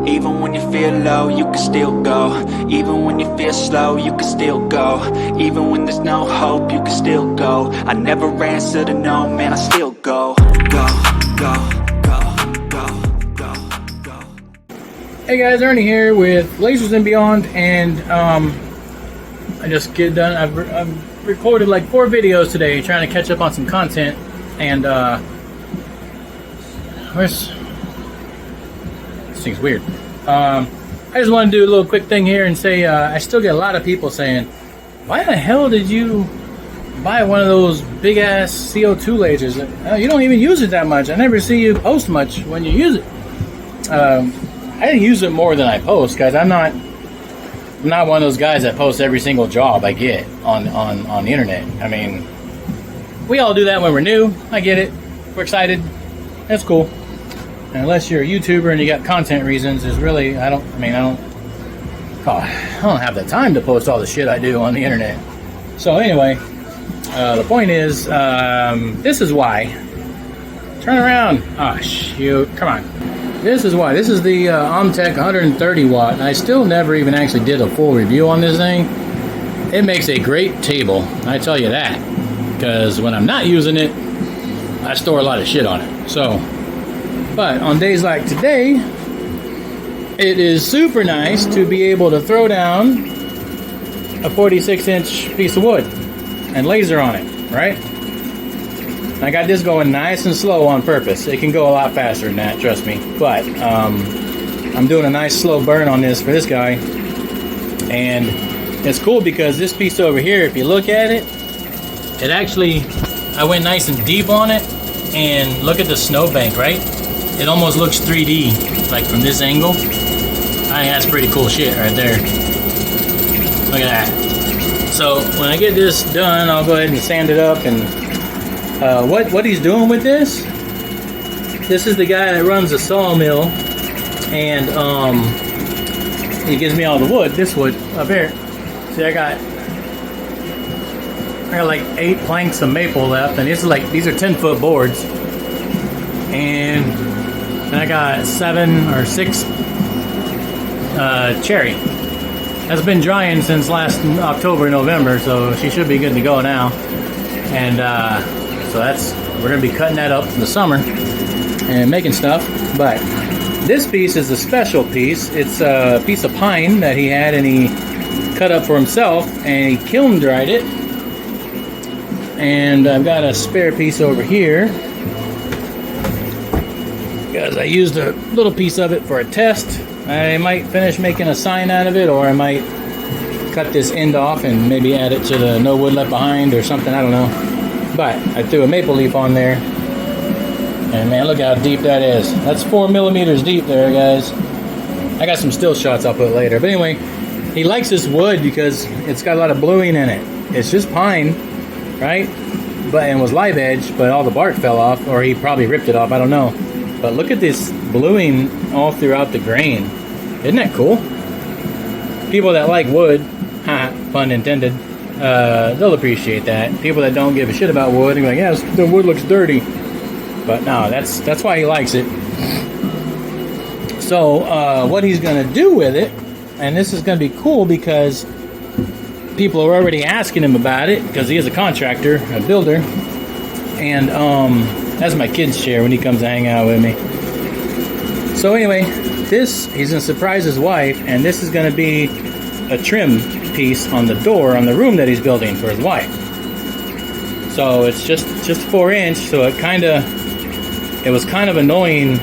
Even when you feel low, you can still go. Even when you feel slow, you can still go. Even when there's no hope, you can still go. I never answer to no, man, I still go. Go, go, go, go, go, go. Hey guys, Ernie here with Lasers and Beyond, and I just get done. I've recorded like 4 videos today, trying to catch up on some content, and this thing's weird. I just want to do a little quick thing here and say I still get a lot of people saying, "Why the hell did you buy one of those big ass CO2 lasers? You don't even use it that much. I never see you post much when you use it." I use it more than I post, guys. I'm not one of those guys that posts every single job I get on the internet. I mean, we all do that when we're new. I get it. We're excited. That's cool. And unless you're a YouTuber and you got content reasons, there's really I don't have the time to post all the shit I do on the internet. So anyway, the point is, this is why. Turn around. Oh shoot! Come on. This is why. This is the Omtech 130 watt. I still never even actually did a full review on this thing. It makes a great table, I tell you that. Because when I'm not using it, I store a lot of shit on it. So, but on days like today, it is super nice to be able to throw down a 46-inch piece of wood and laser on it, right? I got this going nice and slow on purpose. It can go a lot faster than that, trust me. But I'm doing a nice slow burn on this for this guy. And it's cool because this piece over here, if you look at it, it actually, I went nice and deep on it. And look at the snowbank, right? It almost looks 3D, like from this angle. I think that's pretty cool shit right there. Look at that. So when I get this done, I'll go ahead and sand it up. And what he's doing with this is the guy that runs the sawmill, and he gives me all the wood, this wood up here. See, I got like 8 planks of maple left, and these are 10-foot boards, and I got 7 or 6 cherry. That's been drying since last October, November, so she should be good to go now. And so we're gonna be cutting that up in the summer and making stuff. But this piece is a special piece. It's a piece of pine that he had, and he cut up for himself, and he kiln dried it. And I've got a spare piece over here because I used a little piece of it for a test. I might finish making a sign out of it, or I might cut this end off and maybe add it to the No Wood Left Behind or something, I don't know. But I threw a maple leaf on there, and man, look how deep that is. That's 4 millimeters deep there, guys. I got some still shots I'll put later. But anyway, he likes this wood because it's got a lot of bluing in it. It's just pine, right? And was live edge, but all the bark fell off, or he probably ripped it off, I don't know. But look at this bluing all throughout the grain. Isn't that cool? People that like wood, pun intended, they'll appreciate that. People that don't give a shit about wood, they're like, yeah, the wood looks dirty. But no, that's why he likes it. So what he's going to do with it, and this is going to be cool because people are already asking him about it, because he is a contractor, a builder. And that's my kid's chair when he comes to hang out with me. So anyway, he's going to surprise his wife, and this is going to be a trim piece on the door on the room that he's building for his wife. So it's just 4-inch, so it was kind of annoying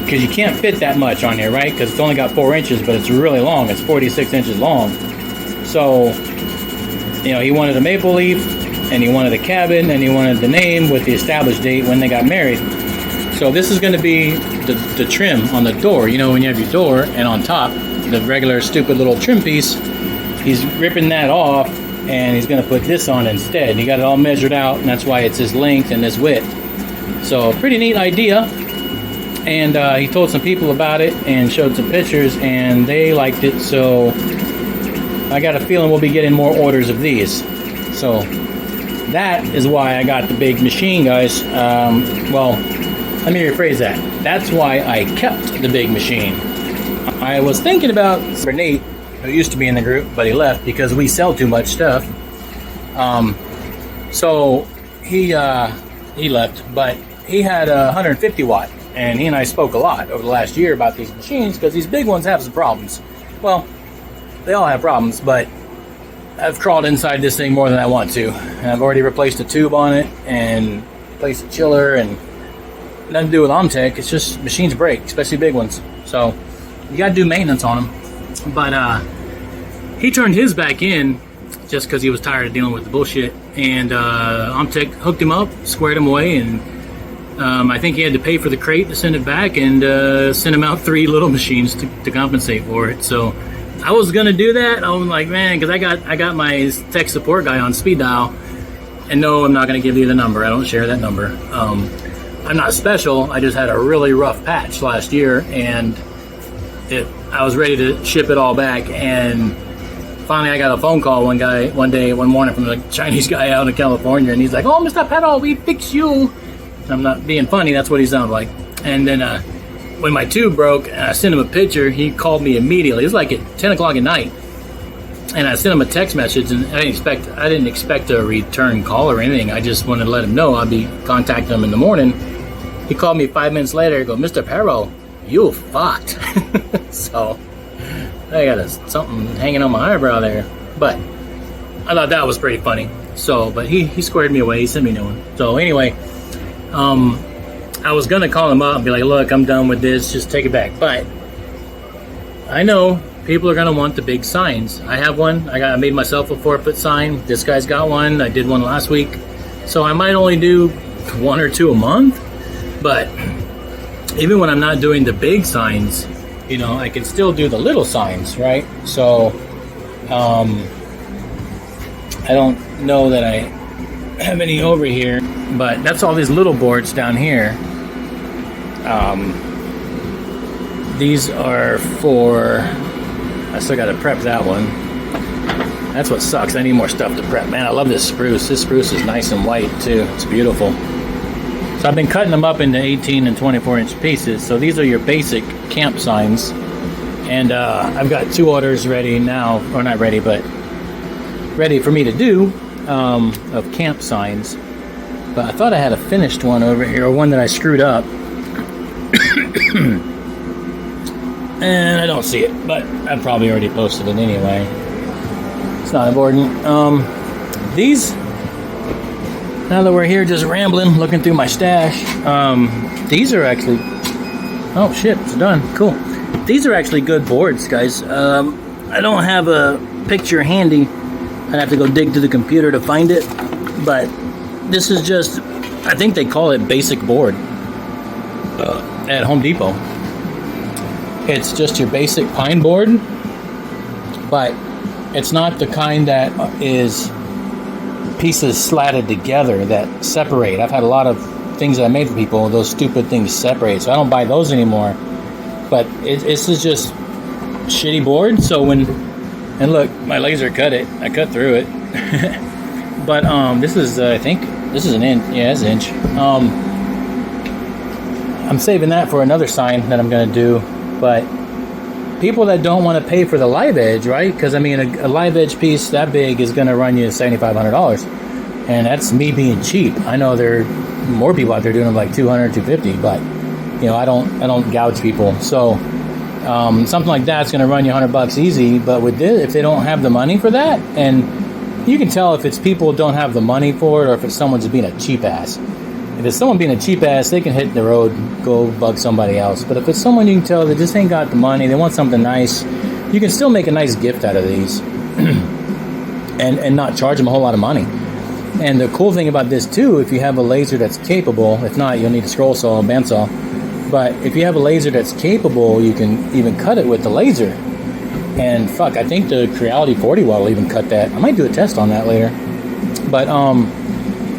because you can't fit that much on here, right? Because it's only got 4 inches, but it's really long. It's 46 inches long. So, he wanted a maple leaf, and he wanted a cabin, and he wanted the name with the established date when they got married. So this is going to be the trim on the door. When you have your door, and on top, the regular stupid little trim piece, he's ripping that off, and he's going to put this on instead. He got it all measured out, and that's why it's this length and this width. So pretty neat idea. And he told some people about it and showed some pictures, and they liked it. So I got a feeling we'll be getting more orders of these. So that is why I got the big machine, guys. Well, let me rephrase that. That's why I kept the big machine. I was thinking about Nate, who used to be in the group, but he left because we sell too much stuff. So he left, but he had a 150 watt, and he and I spoke a lot over the last year about these machines because these big ones have some problems. Well, they all have problems, but I've crawled inside this thing more than I want to. And I've already replaced a tube on it and replaced a chiller, and nothing to do with Omtech. It's just machines break, especially big ones. So you got to do maintenance on them. But he turned his back in just because he was tired of dealing with the bullshit. And Omtech hooked him up, squared him away, and I think he had to pay for the crate to send it back, and sent him out 3 little machines to compensate for it. So I was gonna do that. I was like, man, because I got my tech support guy on speed dial, and no, I'm not gonna give you the number. I don't share that number. I'm not special. I just had a really rough patch last year, and I was ready to ship it all back, and finally I got a phone call one morning from a Chinese guy out in California, and he's like, "Oh, Mr. Pedal, we fix you." I'm not being funny. That's what he sounded like. And then when my tube broke, and I sent him a picture, he called me immediately. It was like at 10 o'clock at night, and I sent him a text message, and I didn't expect a return call or anything. I just wanted to let him know I'd be contacting him in the morning. He called me 5 minutes later. He goes, "Mr. Perro, you fucked." So I got something hanging on my eyebrow there, but I thought that was pretty funny. So, but he squared me away. He sent me a new one. So anyway, I was gonna call him up and be like, "Look, I'm done with this. Just take it back." But I know people are gonna want the big signs. I have one. I made myself a 4-foot sign. This guy's got one. I did one last week. So I might only do 1 or 2 a month. But even when I'm not doing the big signs, you know, I can still do the little signs, right? So I don't know that I have any over here, but that's all these little boards down here. These are for, I still got to prep that one. That's what sucks. I need more stuff to prep. Man, I love this spruce. This spruce is nice and white too. It's beautiful. So I've been cutting them up into 18 and 24-inch pieces. So these are your basic camp signs. And I've got 2 orders ready now, or not ready, but ready for me to do, of camp signs. But I thought I had a finished one over here, or one that I screwed up. And I don't see it, but I probably already posted it anyway. It's not important. These, now that we're here just rambling, looking through my stash, these are actually, oh shit, it's done, cool. These are actually good boards, guys. I don't have a picture handy. I'd have to go dig to the computer to find it, but this is just, I think they call it basic board at Home Depot. It's just your basic pine board, but it's not the kind that is pieces slatted together that separate. I've had a lot of things that I made for people, those stupid things separate, so I don't buy those anymore. But this is just shitty board. So when, and look, my laser cut it. I cut through it. But this is, I think, this is an inch. Yeah, it's an inch. I'm saving that for another sign that I'm going to do. But people that don't want to pay for the live edge, right? Because I mean, a live edge piece that big is going to run you $7,500, and that's me being cheap. I know there are more people out there doing them like $200, $250, but you know, I don't gouge people. So something like that's going to run you $100 easy. But with this, if they don't have the money for that, and you can tell if it's people who don't have the money for it, or if it's someone's being a cheap ass. If it's someone being a cheap ass, they can hit the road, go bug somebody else. But if it's someone you can tell that just ain't got the money, they want something nice, you can still make a nice gift out of these and not charge them a whole lot of money. And the cool thing about this too, if you have a laser that's capable, if not, you'll need a scroll saw, a bandsaw. But if you have a laser that's capable, you can even cut it with the laser. And fuck, I think the Creality 40 watt will even cut that. I might do a test on that later. But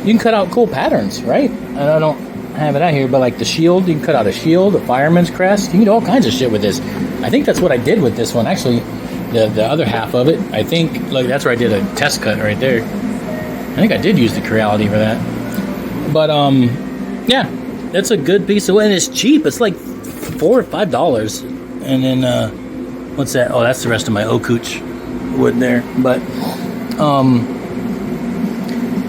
you can cut out cool patterns, right? I don't have it out here, but like the shield, you can cut out a shield, a fireman's crest. You can do all kinds of shit with this. I think that's what I did with this one. Actually, the other half of it, I think, look, that's where I did a test cut right there. I think I did use the Creality for that. But yeah, it's a good piece of wood, and it's cheap. It's like $4 or $5. And then what's that? Oh, that's the rest of my oak couch wood there. But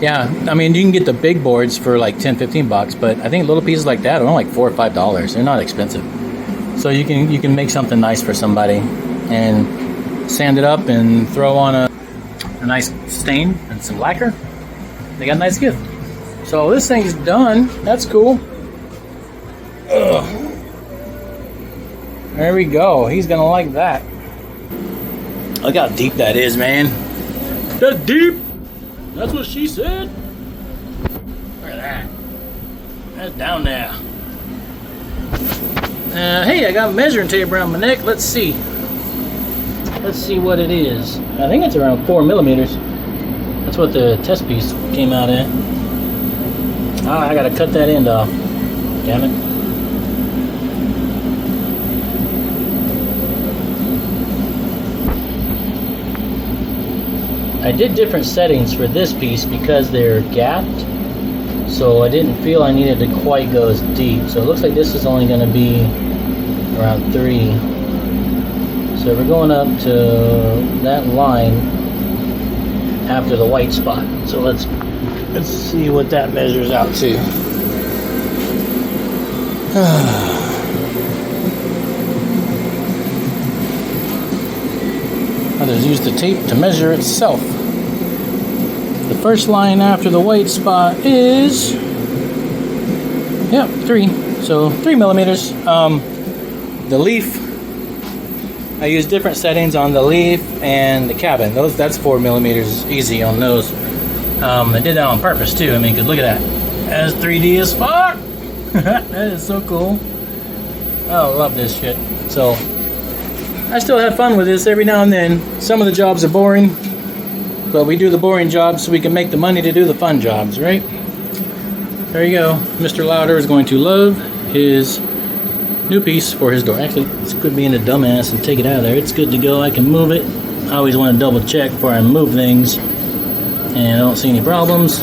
yeah, I mean, you can get the big boards for like $10-15, but I think little pieces like that are only like $4 or $5. They're not expensive, so you can make something nice for somebody and sand it up and throw on a nice stain and some lacquer. They got a nice gift. So this thing's done. That's cool. Ugh. There we go. He's gonna like that. Look how deep that is, man. That's deep. That's what she said. Look at that. That's down there. Hey, I got a measuring tape around my neck. Let's see. Let's see what it is. I think it's around 4 millimeters. That's what the test piece came out at. Ah, I gotta cut that end off. Damn it. I did different settings for this piece because they're gapped, so I didn't feel I needed to quite go as deep. So it looks like this is only going to be around 3. So we're going up to that line after the white spot. So let's see what that measures out to. Others use the tape to measure itself. The first line after the white spot is, yep, 3. So 3 millimeters. The leaf, I use different settings on the leaf and the cabin. That's 4 millimeters easy on those. I did that on purpose too. I mean, cause look at that. That's 3D as fuck. That is so cool. I love this shit. So I still have fun with this every now and then. Some of the jobs are boring, but we do the boring jobs so we can make the money to do the fun jobs, right? There you go. Mr. Louder is going to love his new piece for his door. Actually, it's good being a dumbass and take it out of there. It's good to go. I can move it. I always want to double check before I move things, and I don't see any problems.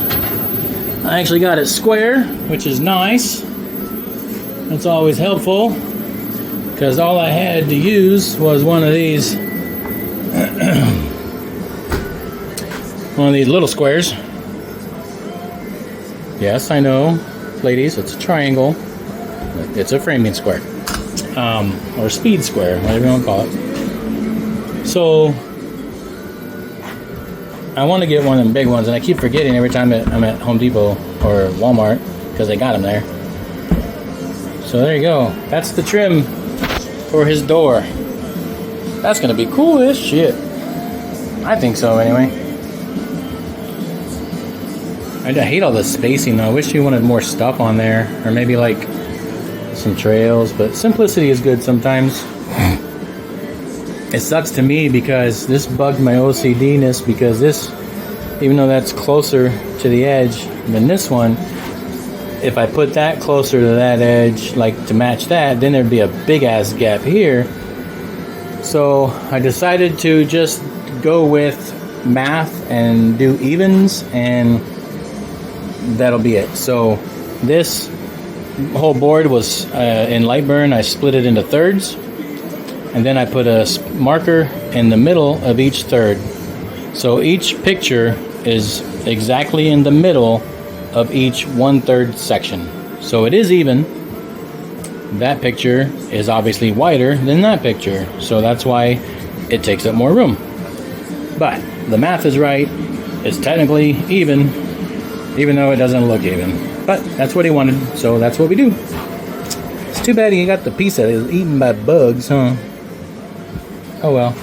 I actually got it square, which is nice. That's always helpful, because all I had to use was one of these little squares. Yes, I know, ladies, it's a triangle. It's a framing square, or speed square, whatever you want to call it. So I want to get one of them big ones, and I keep forgetting every time I'm at Home Depot or Walmart, because they got them there. So there you go. That's the trim for his door. That's gonna be cool as shit. I think so, anyway. I hate all the spacing though. I wish you wanted more stuff on there, or maybe like some trails, but simplicity is good sometimes. It sucks to me because this bugged my OCD-ness, because this, even though that's closer to the edge than this one, if I put that closer to that edge, like to match that, then there'd be a big ass gap here. So I decided to just go with math and do evens, and that'll be it. So this whole board was in light burn. I split it into thirds, and then I put a marker in the middle of each third. So each picture is exactly in the middle of each 1/3 section. So it is even. That picture is obviously wider than that picture, so that's why it takes up more room. But the math is right. It's technically even though it doesn't look even. But that's what he wanted, so that's what we do. It's too bad he got the piece that is eaten by bugs, huh? Oh well.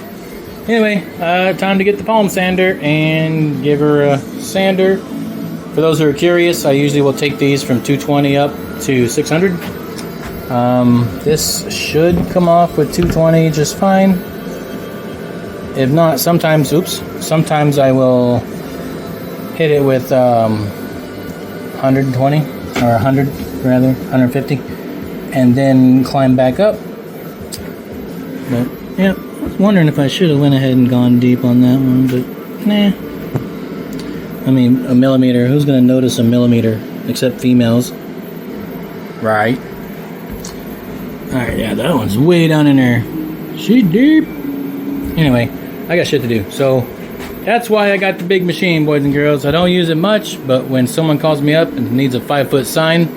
Anyway, time to get the palm sander and give her a sander. For those who are curious, I usually will take these from 220 up to 600. This should come off with 220 just fine. If not, sometimes I will hit it with 120, or 100 rather, 150, and then climb back up. But yeah, I was wondering if I should have went ahead and gone deep on that one, but nah. I mean, a millimeter. Who's going to notice a millimeter? Except females. Right. Alright, yeah, that one's way down in there. She deep. Anyway, I got shit to do. So, that's why I got the big machine, boys and girls. I don't use it much, but when someone calls me up and needs a 5-foot sign,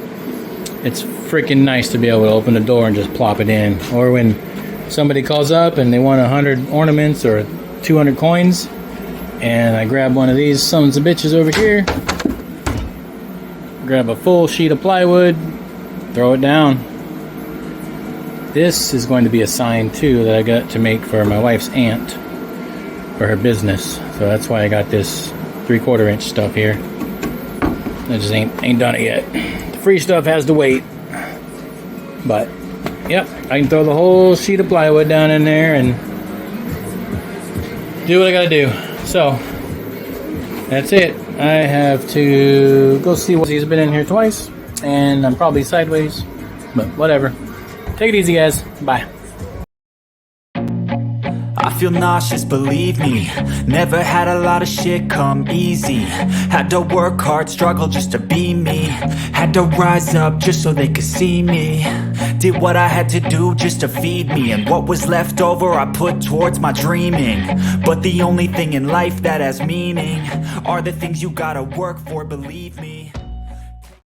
it's freaking nice to be able to open the door and just plop it in. Or when somebody calls up and they want 100 ornaments or 200 coins, and I grab one of these sons of bitches over here, grab a full sheet of plywood, throw it down. This is going to be a sign too that I got to make for my wife's aunt for her business. So that's why I got this 3/4 inch stuff here. I just ain't done it yet. The free stuff has to wait. But yep, I can throw the whole sheet of plywood down in there and do what I gotta do. So that's it. I have to go see what he's been in here twice, and I'm probably sideways, but whatever. Take it easy, guys. Bye. I feel nauseous, believe me. Never had a lot of shit come easy. Had to work hard, struggle just to be me. Had to rise up just so they could see me. Did what I had to do just to feed me, and what was left over I put towards my dreaming. But the only thing in life that has meaning are the things you gotta work for, believe me.